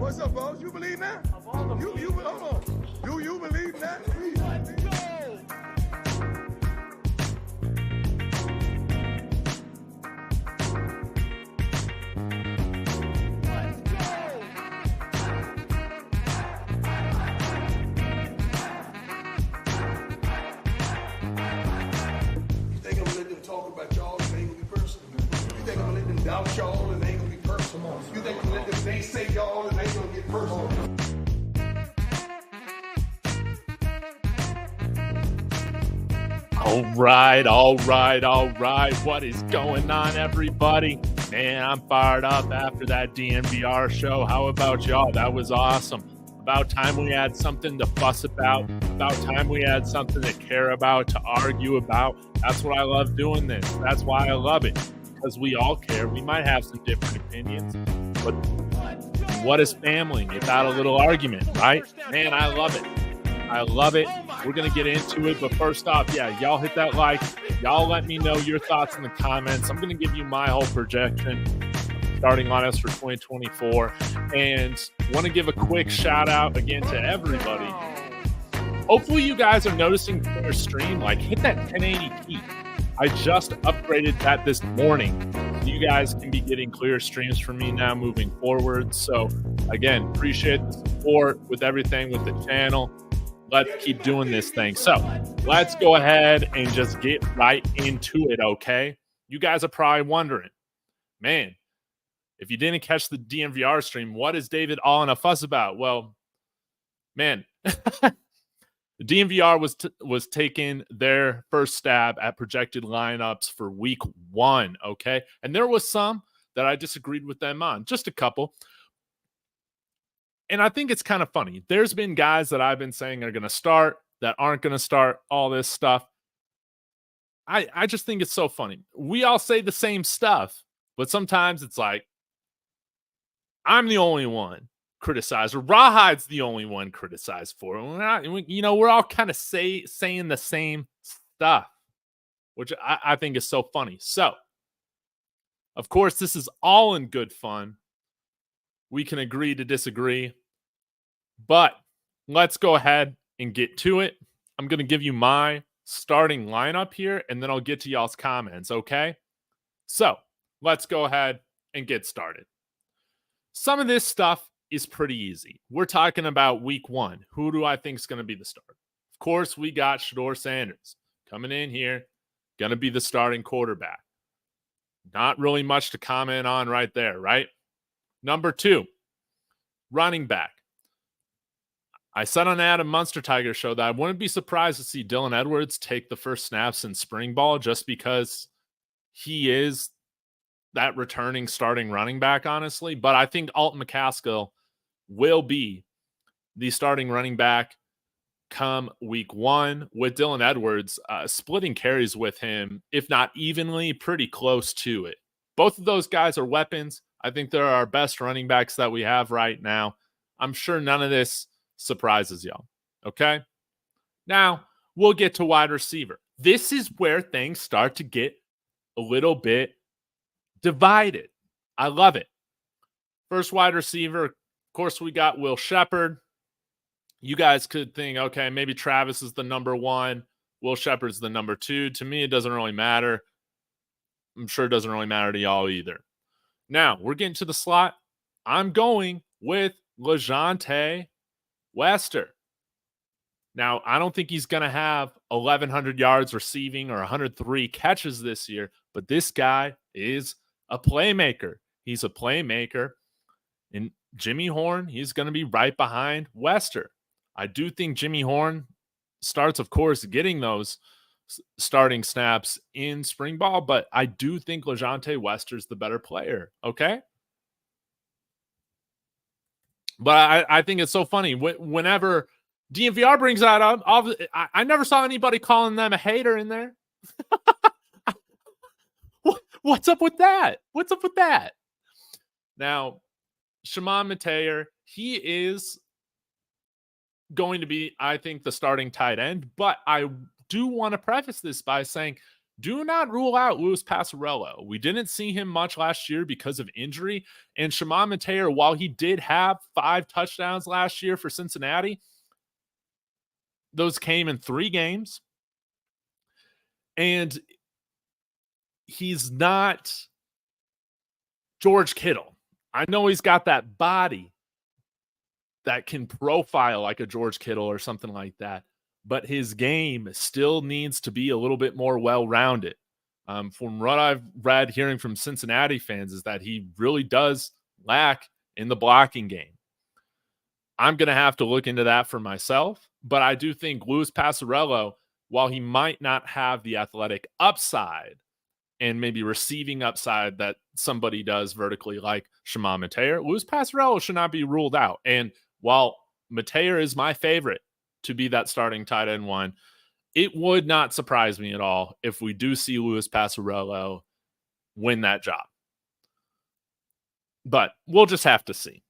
What's up, boss? You believe that? Hold on. Do you believe that? Let's go. About y'all and ain't gonna be personal. You think I'm gonna let them doubt y'all and ain't gonna be personal? You think I'm gonna let them naysay y'all and ain't gonna get personal? All right. What is going on, everybody? Man, I'm fired up after that DNVR show. How about y'all? That was awesome. About time we had something to fuss about. About time we had something to care about, to argue about. That's what I love doing this. That's why I love it. Because we all care. We might have some different opinions. But what is family without a little argument, right? Man, I love it. I love it. We're going to get into it. But first off, y'all hit that like. Y'all let me know your thoughts in the comments. I'm going to give you my whole projection starting on us for 2024. And want to give a quick shout out again to everybody. Hopefully you guys are noticing their stream. Like, hit that 1080p. I just upgraded that this morning. You guys can be getting clear streams from me now moving forward. So again, appreciate the support with everything with the channel. Let's keep doing this thing. So let's go ahead and just get right into it, okay? You guys are probably wondering, man, if you didn't catch the DNVR stream, what is David all in a fuss about? Well, man, the DNVR was taking their first stab at projected lineups for week 1, okay? And there was some that I disagreed with them on, just a couple. And I think it's kind of funny. There's been guys that I've been saying are going to start, that aren't going to start, all this stuff. I just think it's so funny. We all say the same stuff, but sometimes it's like, I'm the only one criticized, or Rawhide's the only one criticized for it. We're all kind of saying the same stuff, which I think is so funny. So, of course, this is all in good fun. We can agree to disagree, but let's go ahead and get to it. I'm going to give you my starting lineup here, and then I'll get to y'all's comments, okay? So, let's go ahead and get started. Some of this stuff is pretty easy. We're talking about week 1. Who do I think is going to be the starter? Of course, we got Deion Sanders coming in here, going to be the starting quarterback. Not really much to comment on right there, right? Number 2, running back. I said on Adam Munster Tiger show that I wouldn't be surprised to see Dylan Edwards take the first snaps in spring ball just because he is that returning starting running back, honestly. But I think Alton McCaskill will be the starting running back come week 1 with Dylan Edwards splitting carries with him, if not evenly, pretty close to it. Both of those guys are weapons. I think they're our best running backs that we have right now. I'm sure none of this surprises y'all. Okay? Now, we'll get to wide receiver. This is where things start to get a little bit divided. I love it. First wide receiver, of course, we got Will Shepherd. You guys could think, okay, maybe Travis is the number 1. Will Shepherd's the number 2. To me, it doesn't really matter. I'm sure it doesn't really matter to y'all either. Now, we're getting to the slot. I'm going with LeJohntay Wester. Now, I don't think he's going to have 1,100 yards receiving or 103 catches this year, but this guy is a playmaker. He's a playmaker. And Jimmy Horn, he's going to be right behind Wester. I do think Jimmy Horn starts, of course, getting those starting snaps in spring ball, but I do think LeJohntay Wester's the better player, okay? But I think it's so funny. Whenever DNVR brings that up, I never saw anybody calling them a hater in there. What's up with that? What's up with that? Now, Shimon Mateer, he is going to be, I think, the starting tight end, but I do want to preface this by saying do not rule out Louis Passarello. We didn't see him much last year because of injury. And Shimon Mateer, while he did have 5 touchdowns last year for Cincinnati, those came in 3 games. And he's not George Kittle. I know he's got that body that can profile like a George Kittle or something like that, but his game still needs to be a little bit more well-rounded. From what I've read, hearing from Cincinnati fans, is that he really does lack in the blocking game. I'm going to have to look into that for myself, but I do think Louis Passarello, while he might not have the athletic upside and maybe receiving upside that somebody does vertically like Shimon Mateer, Louis Passarello should not be ruled out. And while Mateer is my favorite to be that starting tight end 1, it would not surprise me at all if we do see Louis Passarello win that job. But we'll just have to see.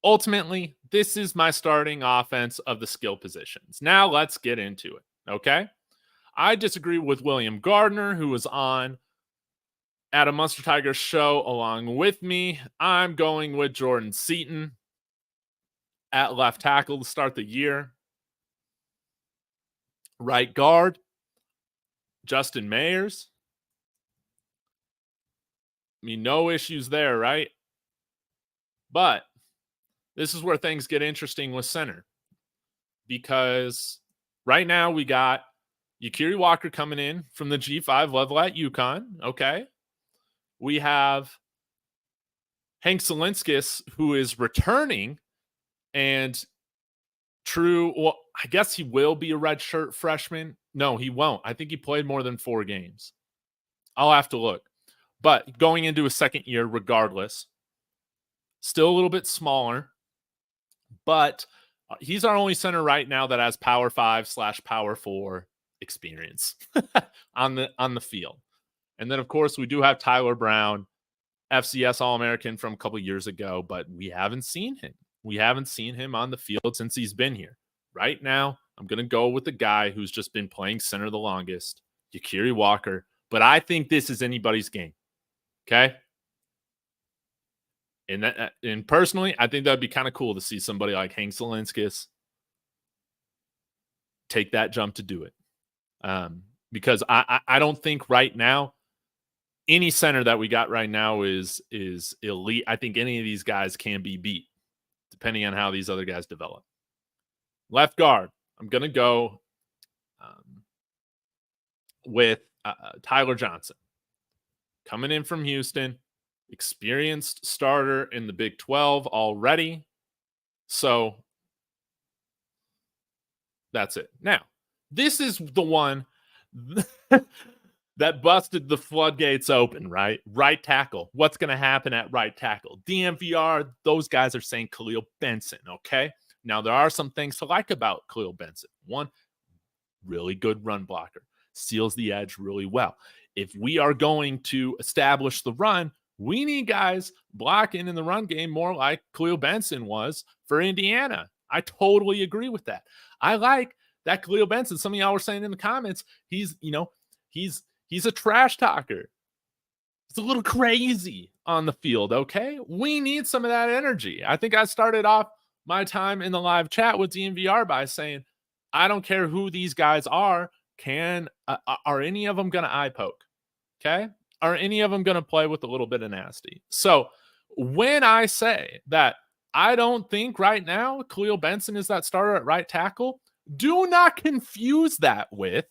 Ultimately, this is my starting offense of the skill positions. Now let's get into it, okay? I disagree with William Gardner, who was on Adam Munster Tigers show along with me. I'm going with Jordan Seaton at left tackle to start the year. Right guard, Justin Mayers. I mean, no issues there, right? But this is where things get interesting with center, because right now we got Yakiri Walker coming in from the G5 level at UConn. Okay. We have Hank Salinskis, who is returning, and well, I guess he will be a redshirt freshman. No, he won't. I think he played more than 4 games. I'll have to look. But going into his second year, regardless, still a little bit smaller, but he's our only center right now that has Power 5/Power 4 experience on the field. And then, of course, we do have Tyler Brown, FCS All-American from a couple years ago, but we haven't seen him. We haven't seen him on the field since he's been here. Right now, I'm going to go with the guy who's just been playing center the longest, Yakiri Walker. But I think this is anybody's game. Okay? And personally, I think that would be kind of cool to see somebody like Hank Salinskis take that jump to do it. Because I don't think right now any center that we got right now is elite. I think any of these guys can be beat, depending on how these other guys develop. Left guard, I'm going to go with Tyler Johnson. Coming in from Houston, experienced starter in the Big 12 already. So that's it. Now, this is the one that busted the floodgates open, right? Right tackle. What's going to happen at right tackle? DNVR, those guys are saying Khalil Benson, okay? Now, there are some things to like about Khalil Benson. One, really good run blocker. Seals the edge really well. If we are going to establish the run, we need guys blocking in the run game more like Khalil Benson was for Indiana. I totally agree with that. I like that Khalil Benson. Some of y'all were saying in the comments, he's a trash talker. It's a little crazy on the field, okay? We need some of that energy. I think I started off my time in the live chat with DNVR by saying, I don't care who these guys are. Are any of them going to eye poke? Okay? Are any of them going to play with a little bit of nasty? So when I say that I don't think right now Khalil Benson is that starter at right tackle, do not confuse that with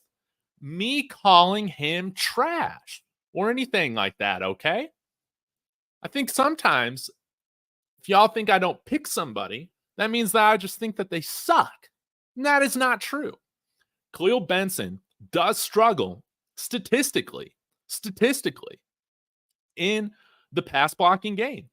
me calling him trash or anything like that, okay? I think sometimes if y'all think I don't pick somebody, that means that I just think that they suck. And that is not true. Khalil Benson does struggle statistically in the pass blocking game.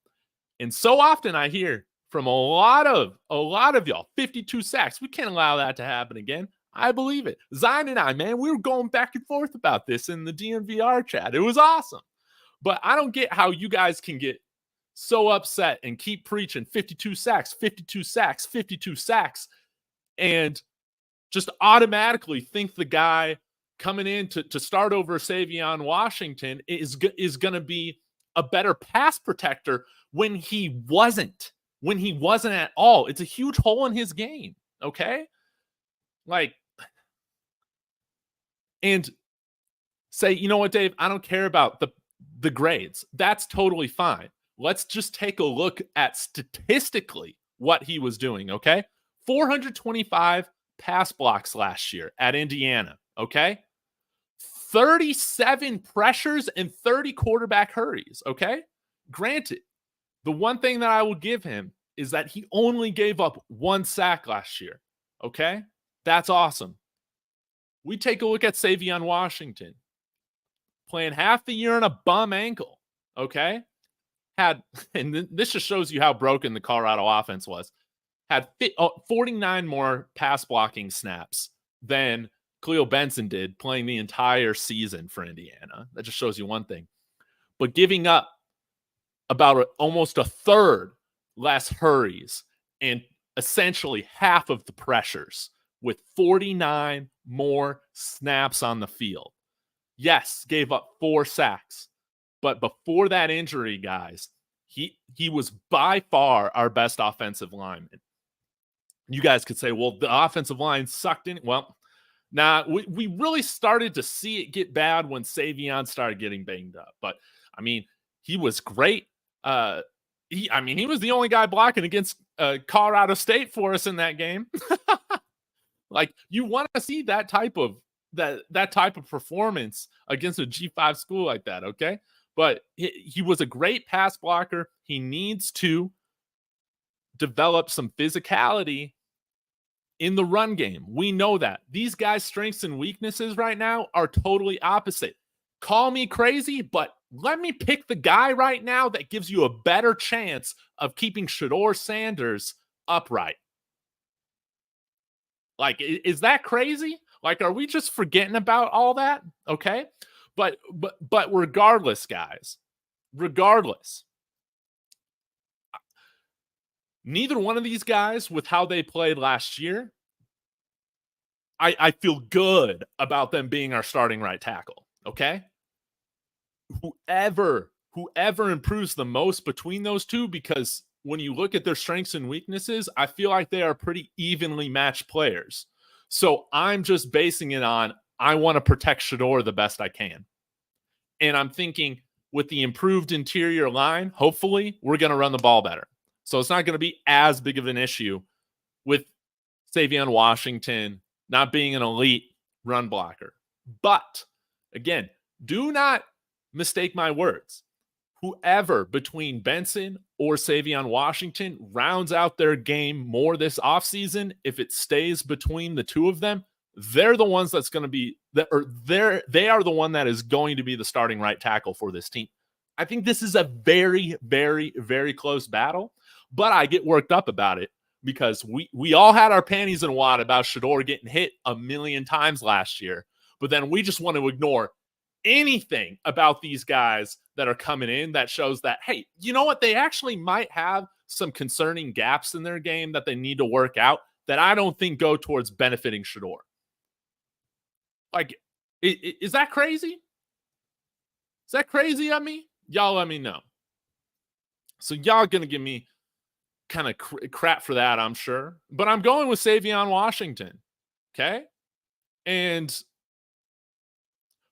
And so often I hear from a lot of y'all, 52 sacks. We can't allow that to happen again. I believe it. Zion and I, man, we were going back and forth about this in the DNVR chat. It was awesome. But I don't get how you guys can get so upset and keep preaching 52 sacks, 52 sacks, 52 sacks, and just automatically think the guy coming in to start over Savion Washington is going to be a better pass protector when he wasn't at all. It's a huge hole in his game. Okay. Like, and say, you know what, Dave, I don't care about the grades. That's totally fine. Let's just take a look at statistically what he was doing. Okay. 425 pass blocks last year at Indiana. Okay. 37 pressures and 30 quarterback hurries. Okay. Granted, the one thing that I will give him is that he only gave up 1 sack last year. Okay. That's awesome. We take a look at Savion Washington playing half the year on a bum ankle. Okay. And this just shows you how broken the Colorado offense was. Had 49 more pass blocking snaps than Khalil Benson did playing the entire season for Indiana. That just shows you one thing. But giving up about almost a third less hurries and essentially half of the pressures with 49 more snaps on the field. Yes, gave up 4 sacks. But before that injury, guys, he was by far our best offensive lineman. You guys could say, well, the offensive line sucked in. Well, nah, we really started to see it get bad when Savion started getting banged up. But, I mean, he was great. He was the only guy blocking against Colorado State for us in that game. Like, you want to see that type of performance against a G5 school like that, okay? But he was a great pass blocker. He needs to develop some physicality in the run game. We know that. These guys' strengths and weaknesses right now are totally opposite. Call me crazy, but let me pick the guy right now that gives you a better chance of keeping Shedeur Sanders upright. Like, is that crazy? Like, are we just forgetting about all that? Okay. But regardless, guys, neither one of these guys, with how they played last year, I feel good about them being our starting right tackle. Okay. Whoever improves the most between those two, because when you look at their strengths and weaknesses, I feel like they are pretty evenly matched players. So I'm just basing it on, I want to protect Shedeur the best I can. And I'm thinking with the improved interior line, hopefully we're going to run the ball better. So it's not going to be as big of an issue with Savion Washington not being an elite run blocker. But again, do not mistake my words. Whoever between Benson or Savion Washington rounds out their game more this offseason, if it stays between the two of them, they're the ones that's going to be they are the one that is going to be the starting right tackle for this team. I think this is a very, very, very close battle, but I get worked up about it because we all had our panties in a wad about Shedeur getting hit a million times last year, but then we just want to ignore anything about these guys that are coming in that shows that, hey, you know what? They actually might have some concerning gaps in their game that they need to work out that I don't think go towards benefiting Shedeur. Like, is that crazy? Is that crazy of me? Y'all let me know. So y'all going to give me kind of crap for that, I'm sure. But I'm going with Savion Washington. Okay? And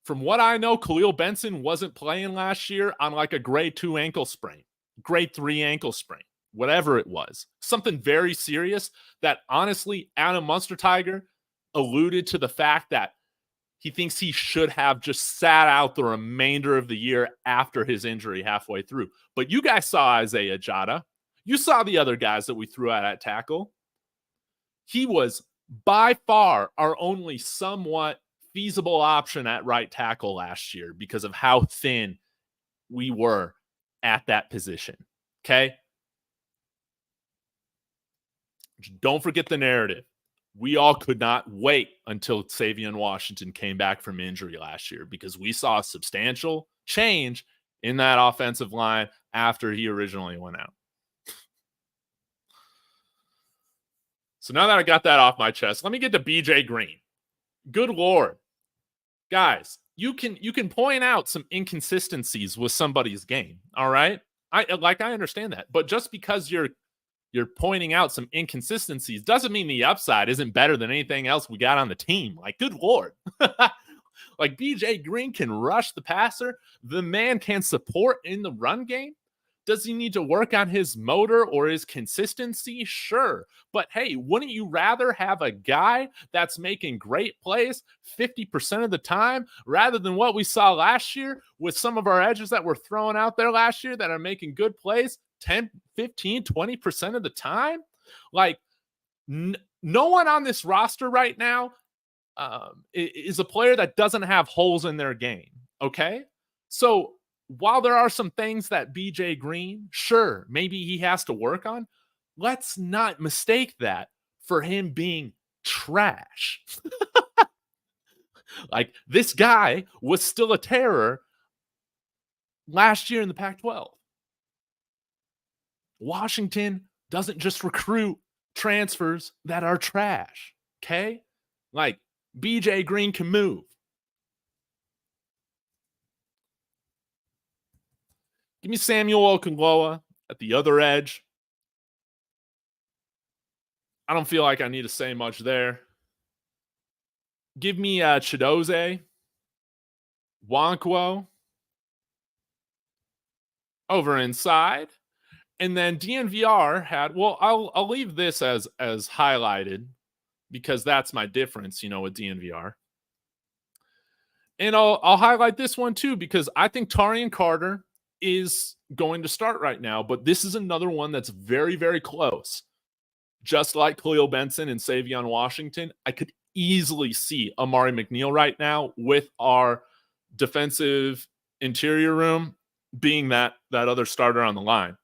from what I know, Khalil Benson wasn't playing last year on like a grade 2 ankle sprain, grade 3 ankle sprain, whatever it was. Something very serious that honestly, Adam Munsterteiger alluded to the fact that he thinks he should have just sat out the remainder of the year after his injury halfway through. But you guys saw Isaiah Jada. You saw the other guys that we threw out at tackle. He was by far our only somewhat feasible option at right tackle last year because of how thin we were at that position. Okay? Don't forget the narrative. We all could not wait until Savion Washington came back from injury last year because we saw a substantial change in that offensive line after he originally went out. So now that I got that off my chest, let me get to BJ Green. Good Lord. Guys, you can point out some inconsistencies with somebody's game. All right. I understand that. But just because you're pointing out some inconsistencies doesn't mean the upside isn't better than anything else we got on the team. Like, good Lord. Like, BJ Green can rush the passer. The man can support in the run game. Does he need to work on his motor or his consistency? Sure. But hey, wouldn't you rather have a guy that's making great plays 50% of the time rather than what we saw last year with some of our edges that were thrown out there last year that are making good plays 10, 15, 20% of the time? Like, no one on this roster right now is a player that doesn't have holes in their game. Okay. So while there are some things that BJ Green, sure, maybe he has to work on, let's not mistake that for him being trash. Like, this guy was still a terror last year in the Pac-12. Washington doesn't just recruit transfers that are trash. Okay. Like, BJ Green can move. Give me Samuel Okunloa at the other edge. I don't feel like I need to say much there. Give me Chidozie, Wonkwo over inside. And then DNVR had, well, I'll leave this as highlighted because that's my difference, with DNVR. And I'll highlight this one too because I think Tarian Carter is going to start right now, but this is another one that's very, very close. Just like Khalil Benson and Savion Washington, I could easily see Amari McNeil right now with our defensive interior room being that other starter on the line.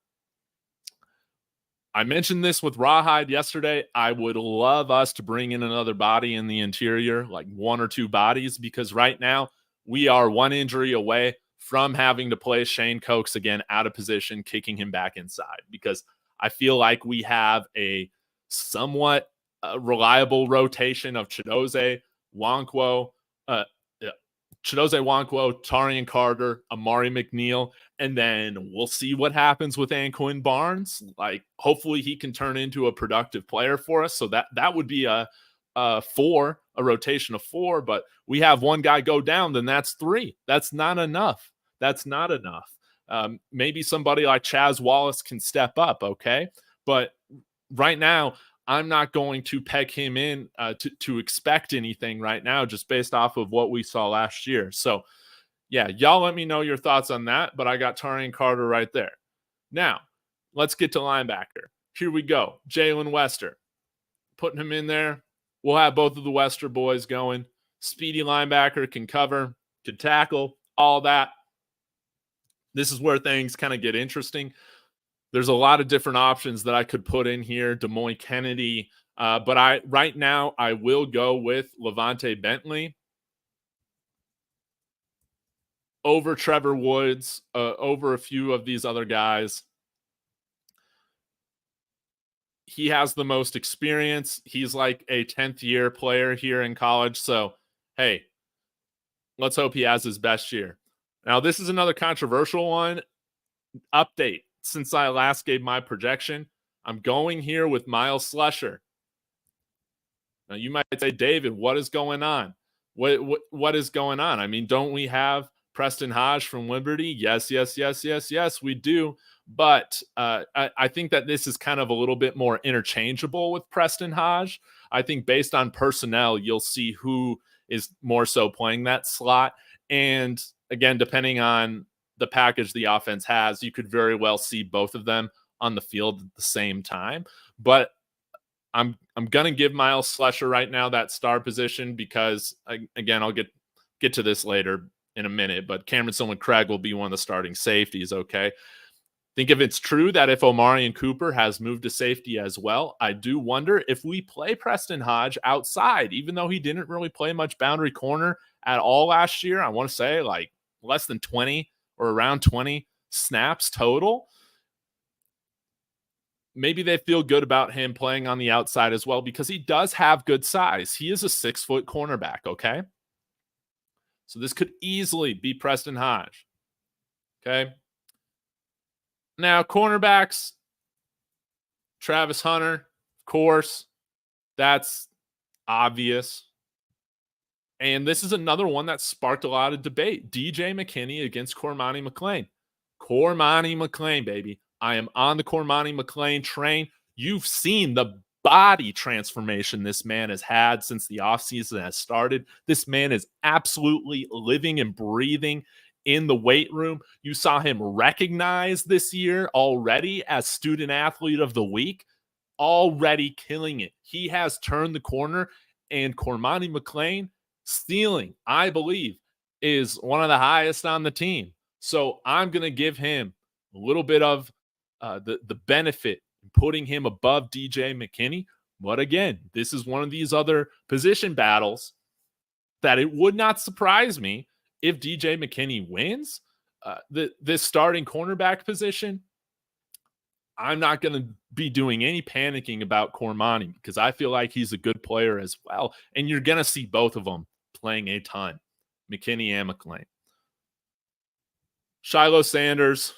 I mentioned this with Rawhide yesterday. I would love us to bring in another body in the interior, like one or two bodies, because right now we are one injury away from having to play Shane Cokes again out of position, kicking him back inside, because I feel like we have a somewhat reliable rotation of Chidozie, Wonkwo, Tarian Carter, Amari McNeil, and then we'll see what happens with Anquin Barnes. Like, hopefully he can turn into a productive player for us. So that would be a rotation of four, but we have one guy go down, then that's three. That's not enough. Maybe somebody like Chaz Wallace can step up, okay? But right now, I'm not going to peg him in to expect anything right now just based off of what we saw last year. So, yeah, y'all let me know your thoughts on that, but I got Tarian Carter right there. Now, let's get to linebacker. Here we go. Jalen Wester. Putting him in there. We'll have both of the Wester boys going. Speedy linebacker, can cover, can tackle, all that. This is where things kind of get interesting. There's a lot of different options that I could put in here. Des Moines Kennedy. But right now, I will go with Levante Bentley over Trevor Woods, over a few of these other guys. He has the most experience. He's like a 10th year player here in college. So, hey, let's hope he has his best year. Now, this is another controversial one. Update. Since I last gave my projection, I'm going here with Miles Slusher. Now, you might say, David, what is going on? What is going on? I mean, don't we have Preston Hodge from Liberty? Yes, we do. But I think that this is kind of a little bit more interchangeable with Preston Hodge. I think based on personnel, you'll see who is more so playing that slot. And again, depending on the package the offense has, you could very well see both of them on the field at the same time. But I'm going to give Miles Slusher right now that star position because, again, I'll get to this later in a minute, but Cameron Silman Craig will be one of the starting safeties, okay? Think if it's true that if Omarion Cooper has moved to safety as well, I do wonder if we play Preston Hodge outside, even though he didn't really play much boundary corner at all last year. I want to say like less than 20 or around 20 snaps total. Maybe they feel good about him playing on the outside as well because he does have good size. He is a 6-foot cornerback, okay? So this could easily be Preston Hodge. Okay. Now, cornerbacks, Travis Hunter, of course, that's obvious. And this is another one that sparked a lot of debate. DJ McKinney against Cormani McClain. Cormani McClain, baby. I am on the Cormani McClain train. You've seen the body transformation this man has had since the offseason has started. This man is absolutely living and breathing in the weight room. You saw him recognized this year already as Student Athlete of the Week, already killing it. He has turned the corner, and Cormani McClain ceiling, I believe, is one of the highest on the team. So I'm going to give him a little bit of the benefit in putting him above DJ McKinney. But again, this is one of these other position battles that it would not surprise me if DJ McKinney wins this starting cornerback position. I'm not going to be doing any panicking about Cormani because I feel like he's a good player as well. And you're going to see both of them playing a ton, McKinney and McClain. Shiloh Sanders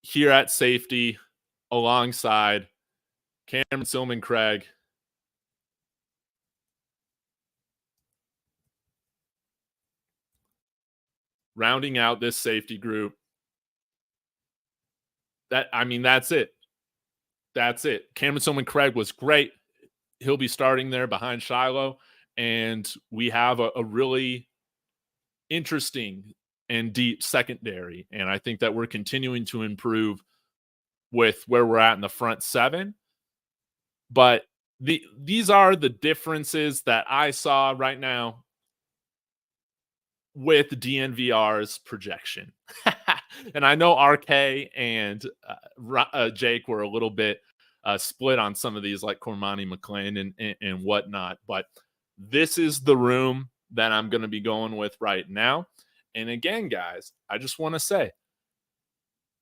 here at safety alongside Cameron Silman-Craig. Rounding out this safety group. That's it. That's it. Cameron Silman-Craig was great. He'll be starting there behind Shiloh. And we have a really interesting and deep secondary. And I think that we're continuing to improve with where we're at in the front seven. But these are the differences that I saw right now with DNVR's projection. And I know RK and Jake were a little bit split on some of these, like Cormani McClain and whatnot. But this is the room that I'm going to be going with right now. And again, guys, I just want to say,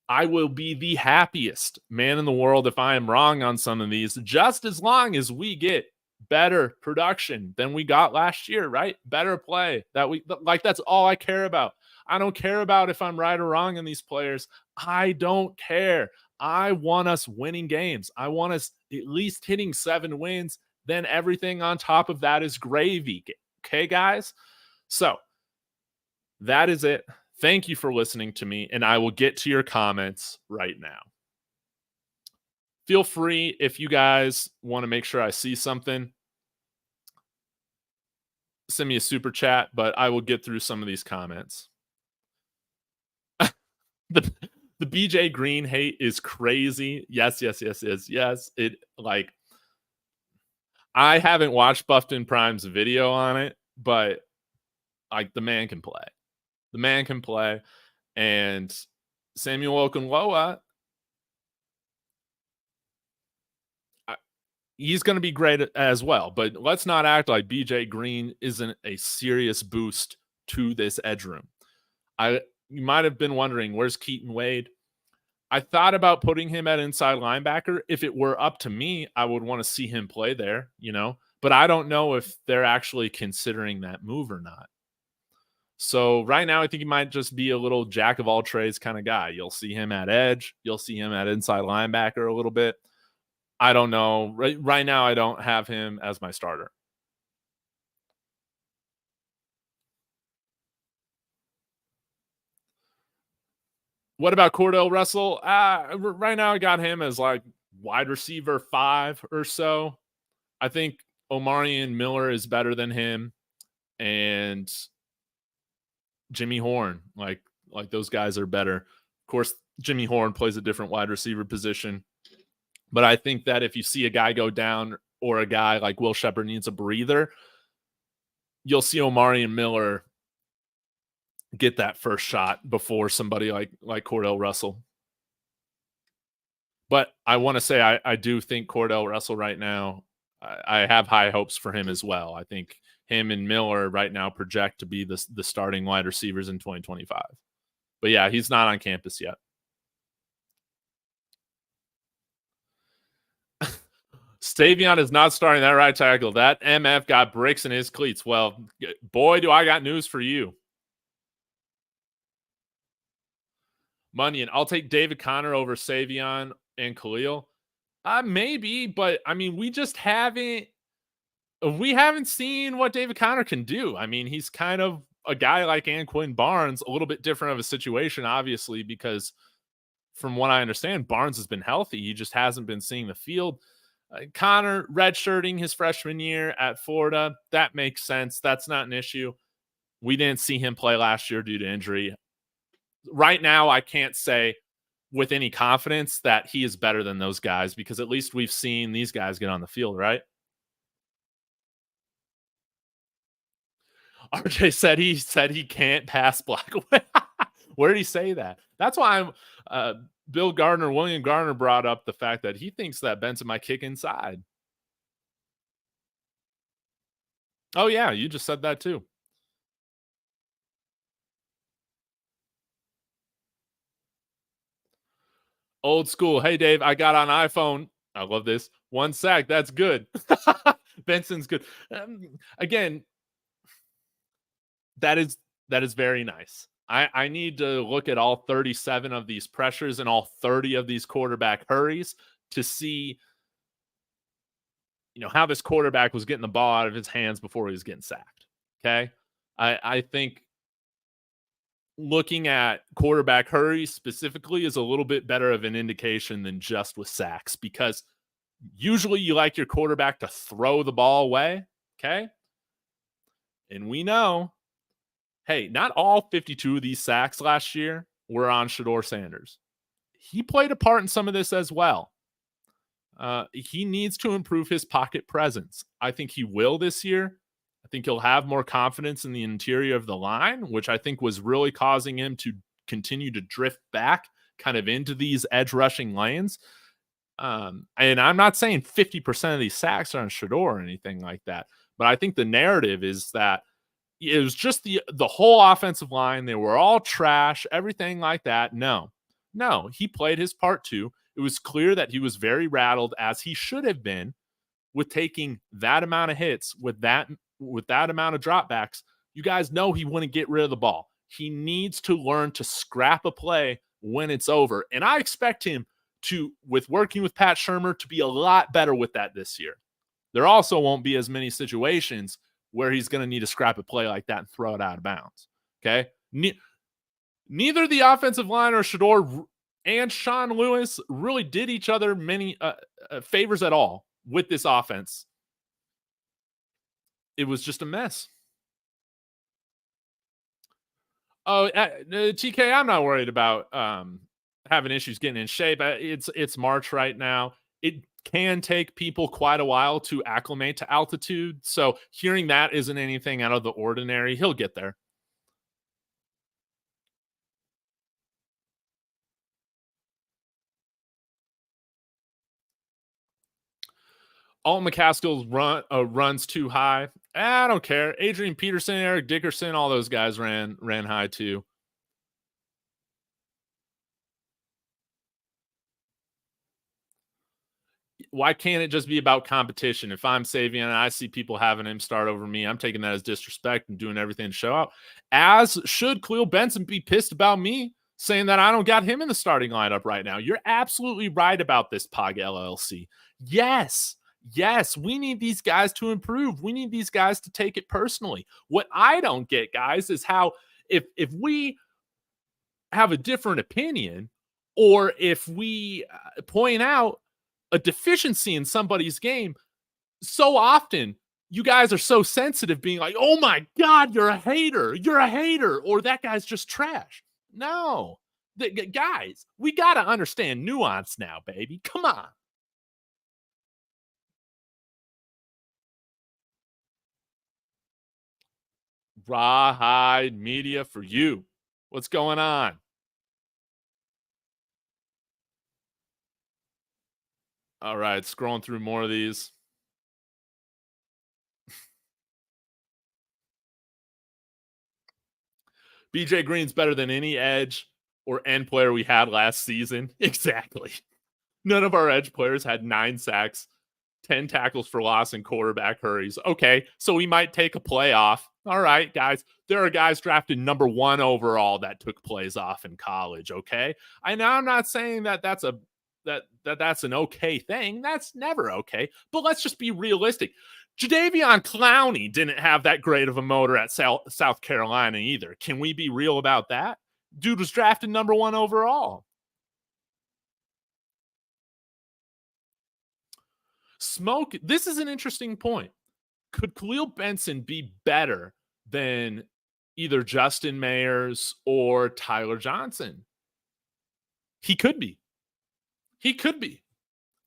I will be the happiest man in the world if I am wrong on some of these, just as long as we get better production than we got last year, right? Better play. That's all I care about. I don't care about if I'm right or wrong on these players. I don't care. I want us winning games. I want us at least hitting 7 wins. Then everything on top of that is gravy. Okay, guys? So that is it. Thank you for listening to me, and I will get to your comments right now. Feel free, if you guys want to make sure I see something, send me a super chat, but I will get through some of these comments. The BJ Green hate is crazy. Yes. It, like, I haven't watched Buffton Prime's video on it, but like, the man can play. The man can play. And Samuel Okunlowa, he's going to be great as well. But let's not act like BJ Green isn't a serious boost to this edge room. You might have been wondering, where's Keaton Wade? I thought about putting him at inside linebacker. If it were up to me, I would want to see him play there, but I don't know if they're actually considering that move or not. So right now, I think he might just be a little jack of all trades kind of guy. You'll see him at edge. You'll see him at inside linebacker a little bit. I don't know. Right now, I don't have him as my starter. What about Cordell Russell? Right now, I got him as like wide receiver 5 or so. I think Omarion Miller is better than him, and Jimmy Horn, like those guys are better. Of course, Jimmy Horn plays a different wide receiver position, but I think that if you see a guy go down or a guy like Will Shepherd needs a breather, you'll see Omarion Miller get that first shot before somebody like Cordell Russell. But I want to say I do think Cordell Russell right now, I have high hopes for him as well. I think him and Miller right now project to be the starting wide receivers in 2025. But yeah, he's not on campus yet. Savion is not starting that right tackle. That MF got bricks in his cleats. Well, boy, do I got news for you. Munyon, I'll take David Connor over Savion and Khalil. Maybe, but I mean, we haven't seen what David Connor can do. I mean, he's kind of a guy like Anquin Barnes, a little bit different of a situation, obviously, because from what I understand, Barnes has been healthy. He just hasn't been seeing the field. Connor redshirting his freshman year at Florida, that makes sense. That's not an issue. We didn't see him play last year due to injury. Right now, I can't say with any confidence that he is better than those guys because at least we've seen these guys get on the field, right? RJ said he can't pass block. Where did he say that? That's why William Gardner brought up the fact that he thinks that Benson might kick inside. Oh yeah, you just said that too. Old school. Hey Dave, I got on iPhone. I love this. 1 sack. That's good. Benson's good. Again, that is very nice. I need to look at all 37 of these pressures and all 30 of these quarterback hurries to see, how this quarterback was getting the ball out of his hands before he was getting sacked. Okay. I think looking at quarterback hurries specifically is a little bit better of an indication than just with sacks, because usually you like your quarterback to throw the ball away. Okay. And we know, hey, not all 52 of these sacks last year were on Shedeur Sanders. He played a part in some of this as well. He needs to improve his pocket presence. I think he will this year. I think he'll have more confidence in the interior of the line, which I think was really causing him to continue to drift back kind of into these edge rushing lanes. And I'm not saying 50% of these sacks are on Shedeur or anything like that, but I think the narrative is that it was just the whole offensive line. They were all trash, everything like that. No, he played his part too. It was clear that he was very rattled, as he should have been, with taking that amount of hits, with that amount of dropbacks. You guys know he wouldn't get rid of the ball. He needs to learn to scrap a play when it's over. And I expect him to, with working with Pat Shurmur, to be a lot better with that this year. There also won't be as many situations where he's going to need to scrap a play like that and throw it out of bounds. Okay. Neither the offensive line or Shedeur and Sean Lewis really did each other many favors at all with this offense. It was just a mess. Oh, TK, I'm not worried about having issues getting in shape. It's March right now. It can take people quite a while to acclimate to altitude. So hearing that isn't anything out of the ordinary. He'll get there. Alton McCaskill's runs too high. I don't care. Adrian Peterson, Eric Dickerson, all those guys ran high too. Why can't it just be about competition? If I'm Savion and I see people having him start over me, I'm taking that as disrespect and doing everything to show out. As should Khalil Benson be pissed about me saying that I don't got him in the starting lineup right now. You're absolutely right about this, Pog LLC. Yes, we need these guys to improve. We need these guys to take it personally. What I don't get, guys, is how if we have a different opinion, or if we point out a deficiency in somebody's game, so often you guys are so sensitive, being like, oh my God, you're a hater, or that guy's just trash. No, guys, we got to understand nuance now, baby. Come on. Rawhide Media for you. What's going on? All right, scrolling through more of these. BJ Green's better than any edge or end player we had last season. Exactly. None of our edge players had 9 sacks, 10 tackles for loss and quarterback hurries. Okay, so he might take a play off. All right, guys. There are guys drafted number 1 overall that took plays off in college, okay? I'm not saying that that's an okay thing. That's never okay. But let's just be realistic. Jadeveon Clowney didn't have that great of a motor at South Carolina either. Can we be real about that? Dude was drafted number 1 overall. Smoke, this is an interesting point. Could Khalil Benson be better than either Justin Mayers or Tyler Johnson? He could be. He could be.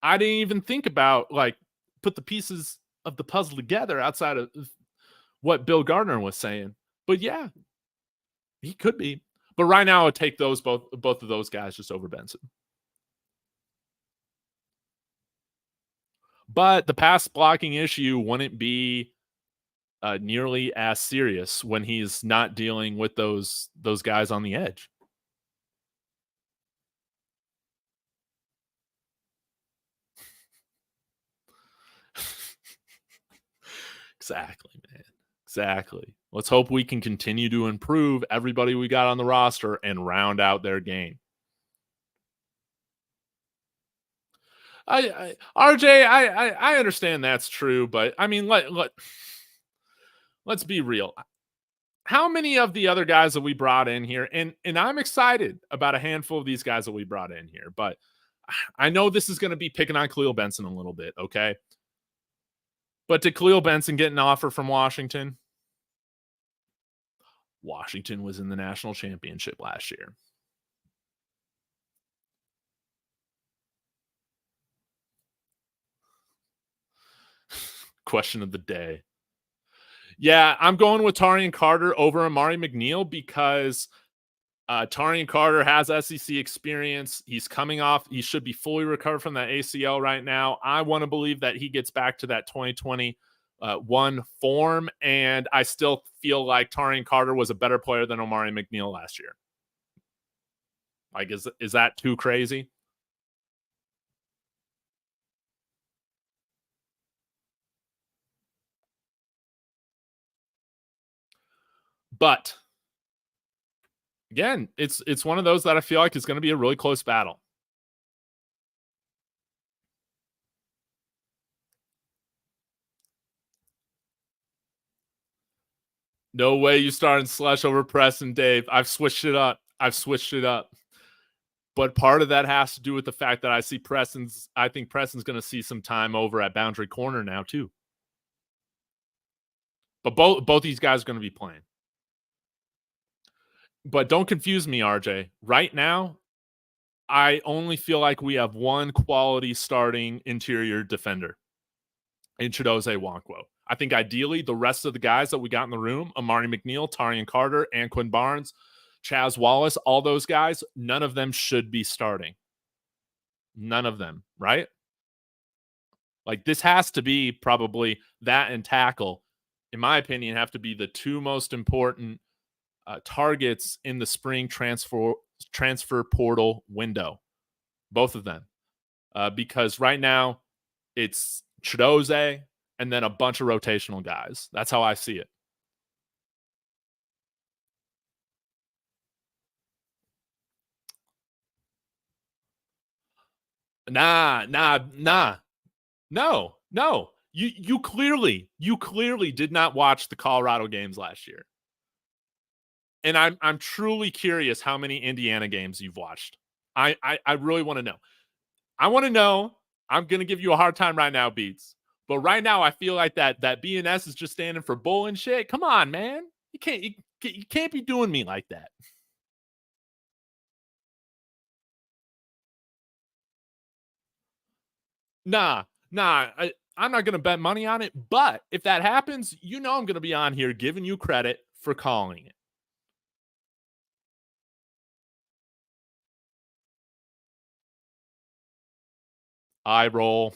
I didn't even think about, like, put the pieces of the puzzle together outside of what Bill Gardner was saying. But yeah, he could be. But right now, I would take both of those guys just over Benson. But the pass blocking issue wouldn't be nearly as serious when he's not dealing with those guys on the edge. Exactly, man. Exactly. Let's hope we can continue to improve everybody we got on the roster and round out their game. RJ, I understand that's true, but I mean, let's be real. How many of the other guys that we brought in here, and I'm excited about a handful of these guys that we brought in here, but I know this is going to be picking on Khalil Benson a little bit, okay? But did Khalil Benson get an offer from Washington? Washington was in the national championship last year. Question of the day. Yeah, I'm going with Tarian Carter over Amari McNeil because Tarian Carter has SEC experience. He's coming off. He should be fully recovered from that ACL right now. I want to believe that he gets back to that 2021 form, and I still feel like Tarian Carter was a better player than Amari McNeil last year. Like, is that too crazy? But again, it's one of those that I feel like is going to be a really close battle. No way you starting Slush over Preston, Dave. I've switched it up. But part of that has to do with the fact that I think Preston's going to see some time over at boundary corner now too. But both these guys are going to be playing. But don't confuse me, RJ. Right now, I only feel like we have one quality starting interior defender in Chidozie Nwankwo. I think ideally the rest of the guys that we got in the room, Amari McNeil, Tarian Carter, and Quinn Barnes, Chaz Wallace, all those guys, none of them should be starting. None of them, right? Like, this has to be probably that and tackle, in my opinion, have to be the two most important targets in the spring transfer portal window. Both of them. Because right now it's Chidozie and then a bunch of rotational guys. That's how I see it. Nah. No. You clearly did not watch the Colorado games last year. And I'm truly curious how many Indiana games you've watched. I really want to know. I want to know. I'm going to give you a hard time right now, Beats. But right now, I feel like that BNS is just standing for bull and shit. Come on, man. You can't be doing me like that. Nah. I'm not going to bet money on it. But if that happens, I'm going to be on here giving you credit for calling it. Eye roll.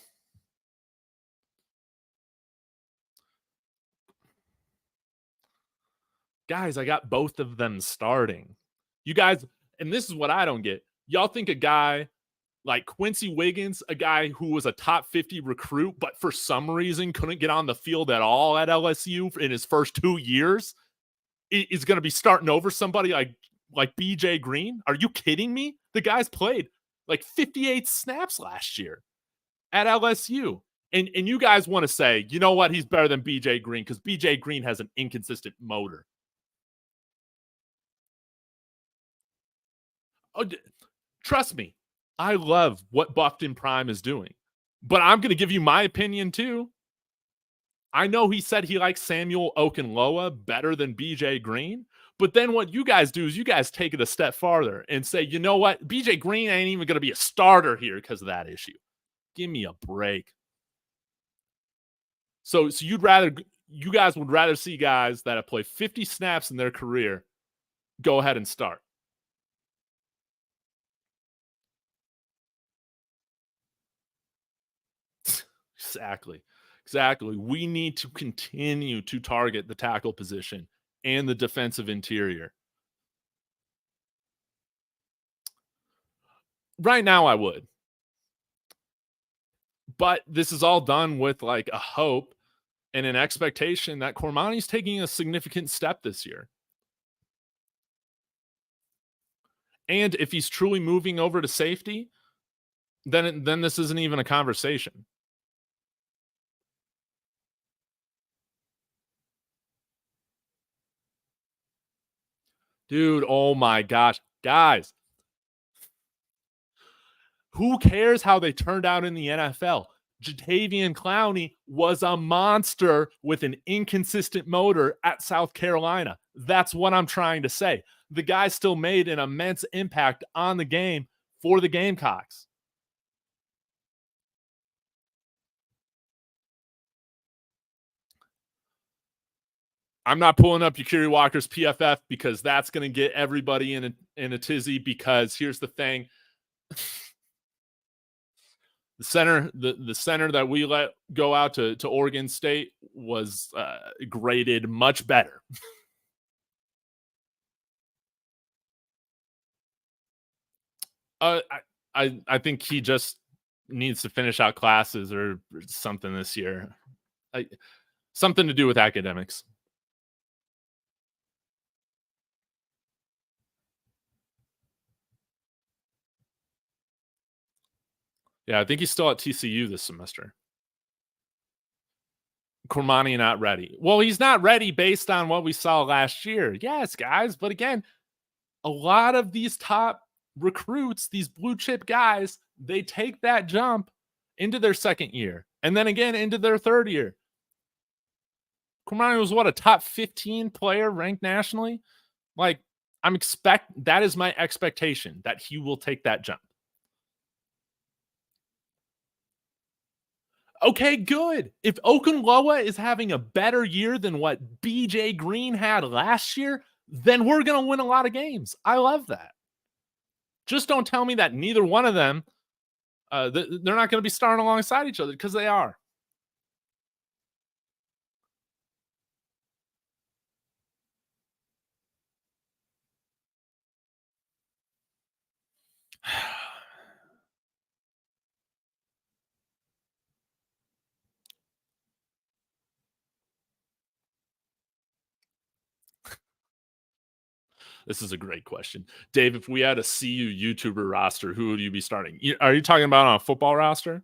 Guys, I got both of them starting. You guys, and this is what I don't get. Y'all think a guy like Quincy Wiggins, a guy who was a top 50 recruit, but for some reason couldn't get on the field at all at LSU in his first 2 years, is going to be starting over somebody like BJ Green? Are you kidding me? The guy's played like 58 snaps last year at LSU. And you guys want to say, you know what, he's better than BJ Green because BJ Green has an inconsistent motor. Oh, trust me, I love what Buffton Prime is doing. But I'm going to give you my opinion too. I know he said he likes Samuel Okunlola better than BJ Green. But then what you guys do is you guys take it a step farther and say, you know what? BJ Green ain't even going to be a starter here because of that issue. Give me a break. So you guys would rather see guys that have played 50 snaps in their career go ahead and start. Exactly. We need to continue to target the tackle position and the defensive interior. Right now, I would. But this is all done with like a hope and an expectation that Cormani's taking a significant step this year. And if he's truly moving over to safety, then this isn't even a conversation. Dude, oh my gosh. Guys, who cares how they turned out in the NFL? Jadeveon Clowney was a monster with an inconsistent motor at South Carolina. That's what I'm trying to say. The guy still made an immense impact on the game for the Gamecocks. I'm not pulling up Yakiri Walker's PFF because that's going to get everybody in a tizzy, because here's the thing. The center that we let go out to Oregon State was graded much better. I think he just needs to finish out classes or something this year. Something to do with academics. Yeah, I think he's still at TCU this semester. Cormani not ready. Well, he's not ready based on what we saw last year. Yes, guys. But again, a lot of these top recruits, these blue chip guys, they take that jump into their second year and then again into their third year. Cormani was what, a top 15 player ranked nationally? Like, that is my expectation that he will take that jump. Okay, good. If Okunlola is having a better year than what BJ Green had last year, then we're going to win a lot of games. I love that. Just don't tell me that neither one of them, they're not going to be starting alongside each other, because they are. This is a great question. Dave, if we had a CU YouTuber roster, who would you be starting? Are you talking about on a football roster?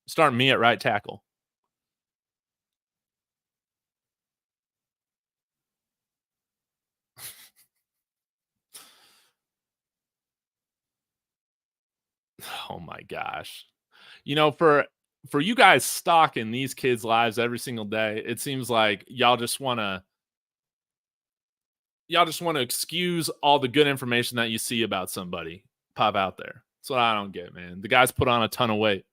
Start me at right tackle. Oh my gosh. For you guys stalking these kids' lives every single day, it seems like y'all just want to excuse all the good information that you see about somebody pop out there. That's what I don't get, man. The guy's put on a ton of weight.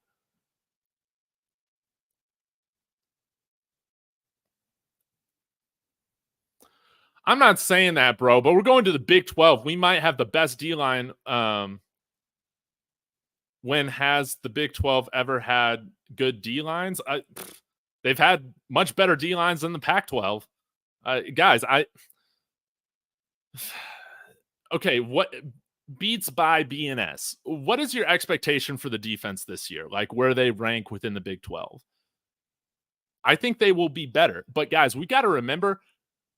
I'm not saying that, bro, but we're going to the Big 12. We might have the best D-line. When has the Big 12 ever had good D-lines? They've had much better D-lines than the Pac-12. Guys, okay, what beats by BNS. What is your expectation for the defense this year? Like where they rank within the Big 12? I think they will be better. But guys, we got to remember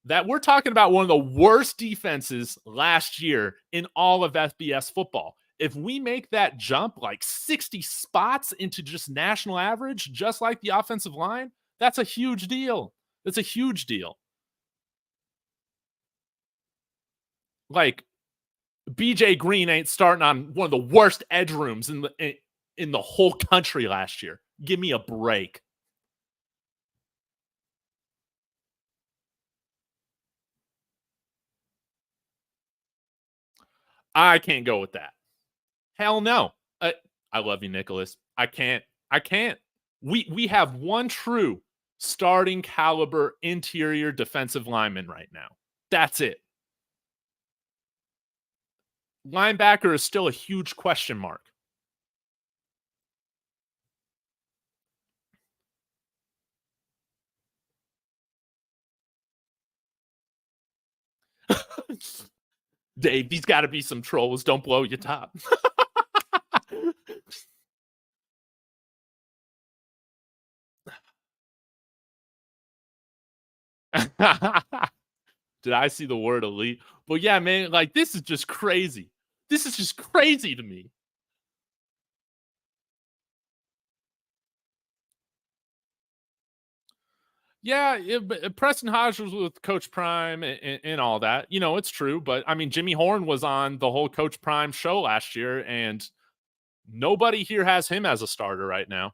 that we're talking about one of the worst defenses last year in all of FBS football. If we make that jump like 60 spots into just national average, just like the offensive line, that's a huge deal. That's a huge deal. Like BJ Green ain't starting on one of the worst edge rooms in the whole country last year. Give me a break. I can't go with that. Hell no. I love you, Nicholas. I can't. We have one true starting caliber interior defensive lineman right now. That's it. Linebacker is still a huge question mark. Dave, these got to be some trolls. Don't blow your top. Did I see the word elite? But yeah, man, like this is just crazy. This is just crazy to me. Yeah, Preston Hodge was with Coach Prime and all that. You know, it's true. But I mean, Jimmy Horn was on the whole Coach Prime show last year, and nobody here has him as a starter right now.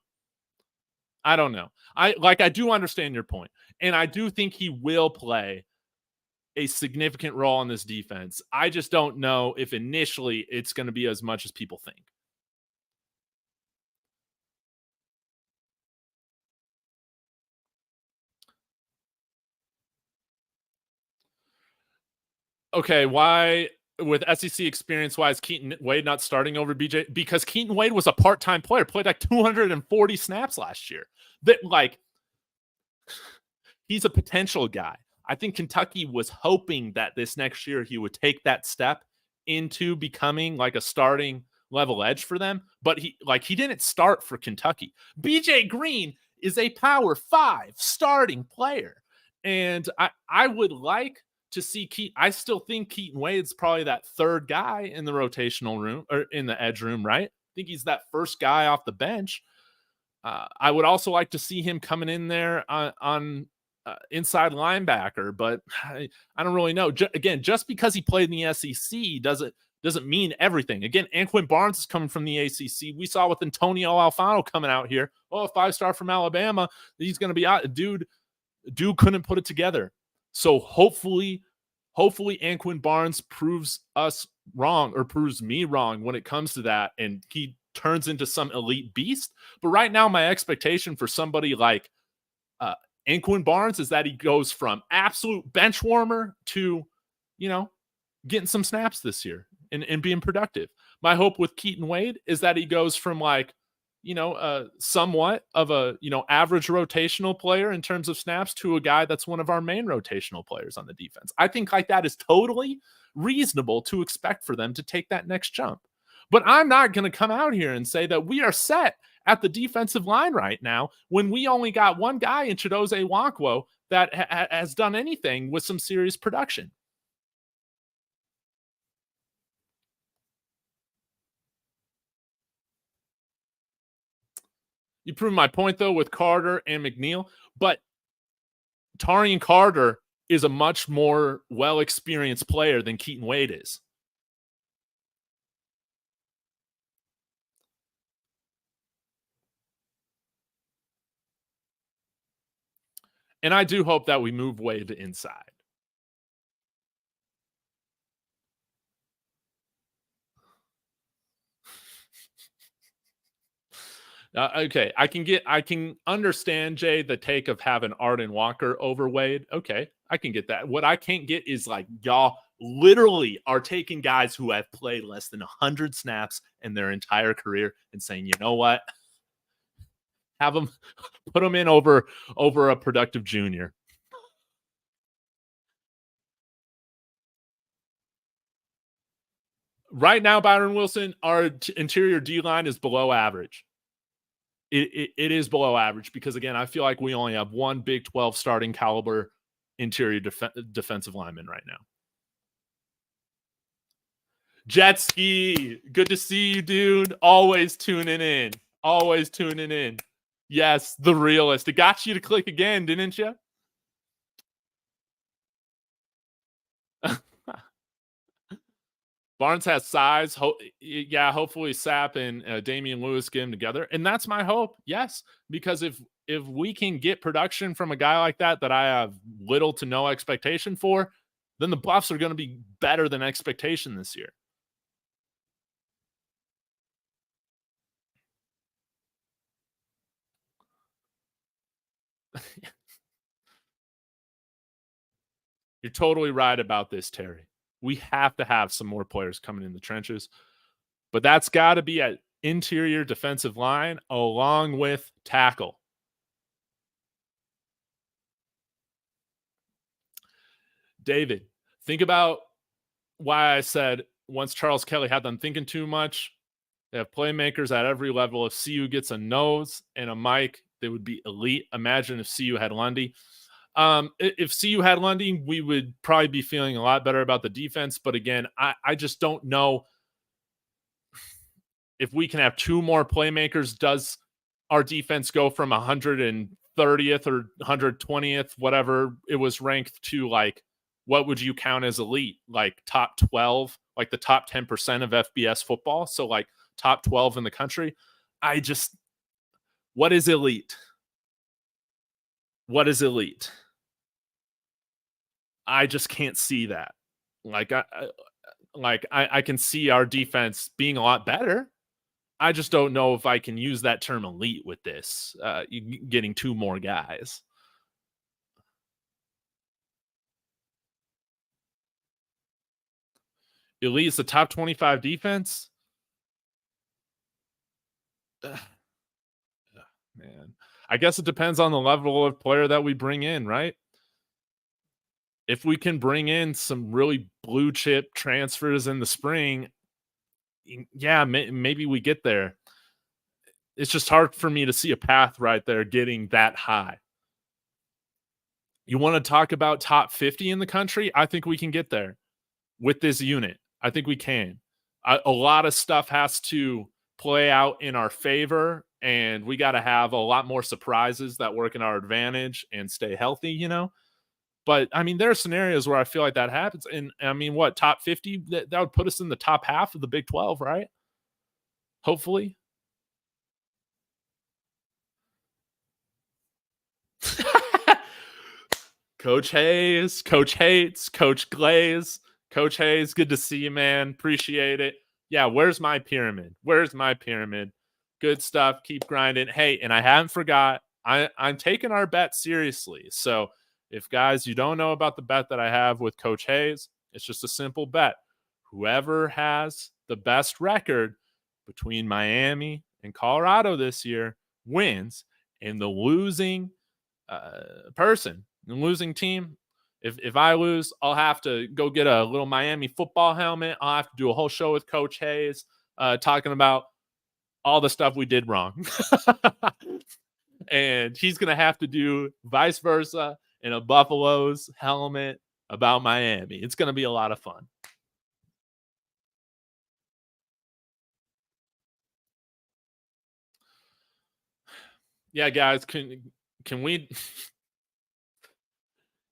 I don't know. I do understand your point, and I do think he will play a significant role in this defense. I just don't know if initially it's going to be as much as people think. Okay, why with SEC experience wise, Keaton Wade not starting over BJ? Because Keaton Wade was a part-time player, played like 240 snaps last year. That like he's a potential guy. I think Kentucky was hoping that this next year he would take that step into becoming like a starting level edge for them, but he didn't start for Kentucky. BJ Green is a Power 5 starting player. And I would like to see I still think Keaton Wade's probably that third guy in the rotational room or in the edge room, right? I think he's that first guy off the bench. I would also like to see him coming in there on inside linebacker, but I don't really know. Again, just because he played in the SEC doesn't mean everything. Again, Anquin Barnes is coming from the ACC. We saw with Antonio Alfano coming out here. Oh, 5-star from Alabama. He's going to be out. Dude couldn't put it together. So hopefully Anquin Barnes proves us wrong or proves me wrong when it comes to that, and he turns into some elite beast. But right now, my expectation for somebody like Anquin Barnes is that he goes from absolute bench warmer to, getting some snaps this year and being productive. My hope with Keaton Wade is that he goes from somewhat of a, average rotational player in terms of snaps to a guy that's one of our main rotational players on the defense. I think like that is totally reasonable to expect for them to take that next jump. But I'm not going to come out here and say that we are set at the defensive line right now when we only got one guy in Chidozie Nwankwo that has done anything with some serious production. You prove my point, though, with Carter and McNeil. But Tarian Carter is a much more well-experienced player than Keaton Wade is. And I do hope that we move Wade to inside. Okay, I can understand, Jay, the take of having Arden Walker over Wade. Okay, I can get that. What I can't get is like y'all literally are taking guys who have played less than 100 snaps in their entire career and saying, you know what? Have them put them in over a productive junior. Right now, Byron Wilson, our interior D-line is below average. It is below average because, again, I feel like we only have one Big 12 starting caliber interior defensive lineman right now. Jet Ski, good to see you, dude. Always tuning in. Always tuning in. Yes, the realist. It got you to click again, didn't you? Barnes has size. Hopefully Sapp and Damian Lewis get him together. And that's my hope. Yes, because if we can get production from a guy like that I have little to no expectation for, then the Buffs are going to be better than expectation this year. You're totally right about this, Terry. We have to have some more players coming in the trenches, but that's got to be at interior defensive line along with tackle. David, think about why I said once Charles Kelly had them thinking too much. They have playmakers at every level. If CU gets a nose and a mic, they would be elite. Imagine if CU had Lundy. If CU had Lundy, we would probably be feeling a lot better about the defense. But again, I just don't know if we can have two more playmakers. Does our defense go from 130th or 120th, whatever it was ranked, to like, what would you count as elite? Like top 12, like the top 10% of FBS football. So like top 12 in the country. What is elite? What is elite? I just can't see that. I can see our defense being a lot better. I just don't know if I can use that term elite with this, getting two more guys. Elite is the top 25 defense. Man, I guess it depends on the level of player that we bring in, right? If we can bring in some really blue chip transfers in the spring, yeah, maybe we get there. It's just hard for me to see a path right there getting that high. You want to talk about top 50 in the country? I think we can get there with this unit. I think we can. A lot of stuff has to play out in our favor, and we got to have a lot more surprises that work in our advantage and stay healthy, you know? But, I mean, there are scenarios where I feel like that happens. And, I mean, what, top 50? That would put us in the top half of the Big 12, right? Hopefully. Coach Hayes, Coach Hates, Coach Glaze. Coach Hayes, good to see you, man. Appreciate it. Yeah, where's my pyramid? Where's my pyramid? Good stuff. Keep grinding. Hey, and I haven't forgot, I'm taking our bet seriously. So if, guys, you don't know about the bet that I have with Coach Hayes, it's just a simple bet. Whoever has the best record between Miami and Colorado this year wins, and the losing person, the losing team, if I lose, I'll have to go get a little Miami football helmet. I'll have to do a whole show with Coach Hayes talking about all the stuff we did wrong. And he's going to have to do vice versa in a Buffalo's helmet about Miami. It's going to be a lot of fun. Yeah, guys, can we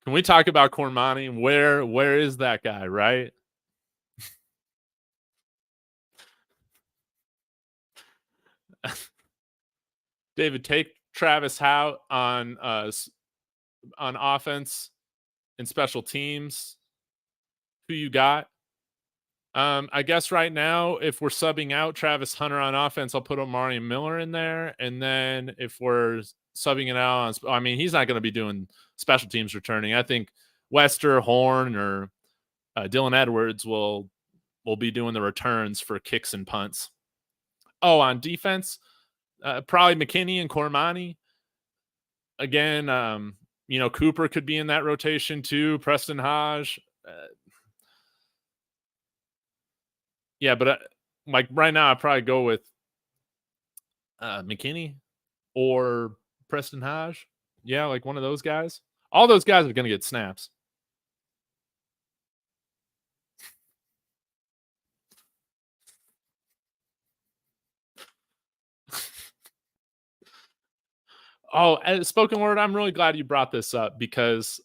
can we talk about Cormani? Where is that guy, right? David, take Travis Howe on offense and special teams. Who you got? I guess right now, if we're subbing out Travis Hunter on offense, I'll put Omari Miller in there. And then if we're subbing it out on, I mean, he's not going to be doing special teams returning. I think Wester, Horn, or Dylan Edwards will be doing the returns for kicks and punts. Oh, on defense, probably McKinney and Cormani. Again, Cooper could be in that rotation too. Preston Hodge. Yeah, but like right now, I probably go with McKinney or Preston Hodge. Yeah, like one of those guys. All those guys are going to get snaps. Oh, and spoken word, I'm really glad you brought this up because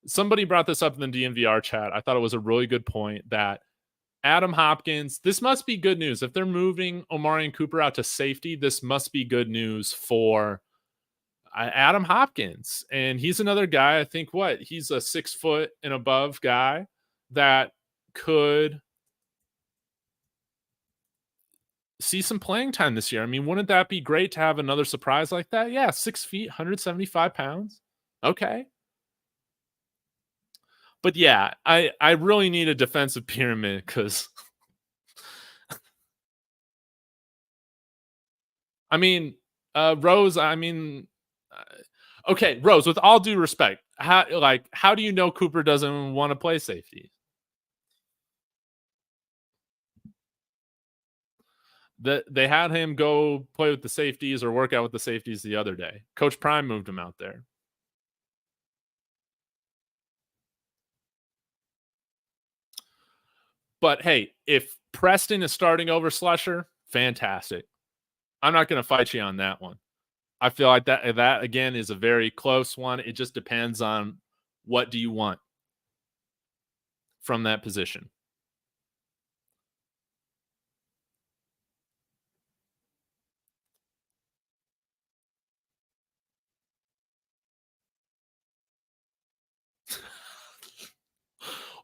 somebody brought this up in the DNVR chat. I thought it was a really good point that Adam Hopkins, this must be good news. If they're moving Omarion Cooper out to safety, this must be good news for Adam Hopkins. And he's another guy, I think he's a 6 foot and above guy that could see some playing time this year. I mean, wouldn't that be great to have another surprise like that? Yeah, 6 feet, 175 pounds. Okay. But yeah, I really need a defensive pyramid because I mean, Rose, okay, Rose, with all due respect, how do you know Cooper doesn't want to play safety? They had him go play with the safeties or work out with the safeties the other day. Coach Prime moved him out there. But hey, if Preston is starting over Slusher, fantastic. I'm not going to fight you on that one. I feel like that again is a very close one. It just depends on what do you want from that position.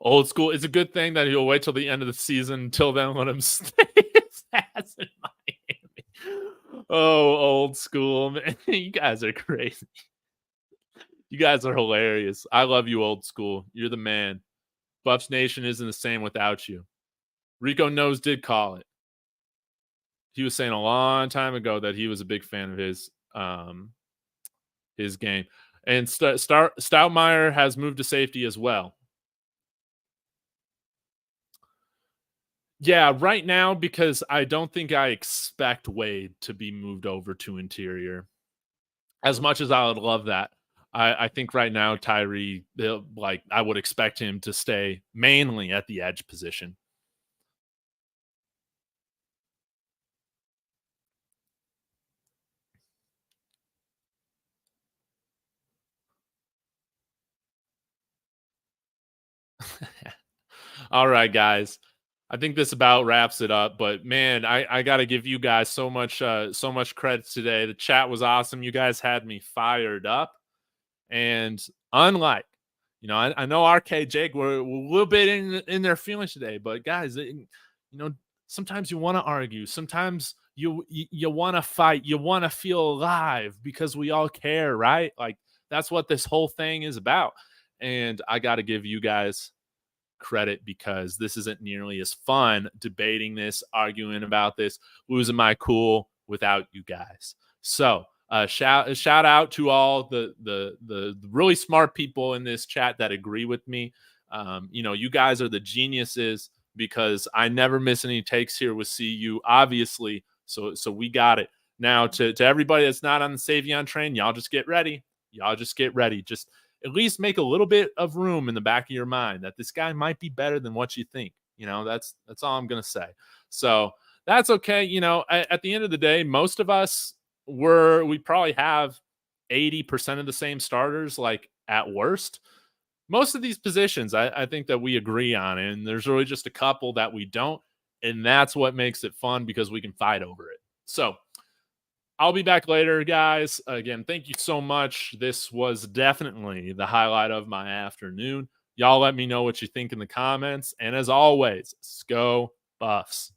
Old school. It's a good thing that he'll wait till the end of the season. Until then, let him stay his ass in Miami. Oh, old school, man. You guys are crazy. You guys are hilarious. I love you, old school. You're the man. Buffs Nation isn't the same without you. Rico Knows did call it. He was saying a long time ago that he was a big fan of his game. And Stoutmeyer has moved to safety as well. Yeah, right now, because I don't think I expect Wade to be moved over to interior. As much as I would love that, I think right now Tyree, I would expect him to stay mainly at the edge position. All right, guys. I think this about wraps it up. But man, I got to give you guys so much credit today. The chat was awesome. You guys had me fired up. And unlike, I know RK Jake were a little bit in their feelings today, but guys, sometimes you want to argue. Sometimes you want to fight. You want to feel alive because we all care, right? Like that's what this whole thing is about. And I got to give you guys credit because this isn't nearly as fun debating this, arguing about this, losing my cool without you guys. So shout out to all the really smart people in this chat that agree with me. You guys are the geniuses because I never miss any takes here with CU, obviously. So we got it. Now to everybody that's not on the Savion train, y'all just get ready. Just at least make a little bit of room in the back of your mind that this guy might be better than what you think. That's all I'm going to say. So that's okay. At the end of the day, most of us we probably have 80% of the same starters, like at worst. Most of these positions, I think that we agree on, and there's really just a couple that we don't. And that's what makes it fun because we can fight over it. So I'll be back later, guys. Again, thank you so much. This was definitely the highlight of my afternoon. Y'all let me know what you think in the comments. And as always, go Buffs.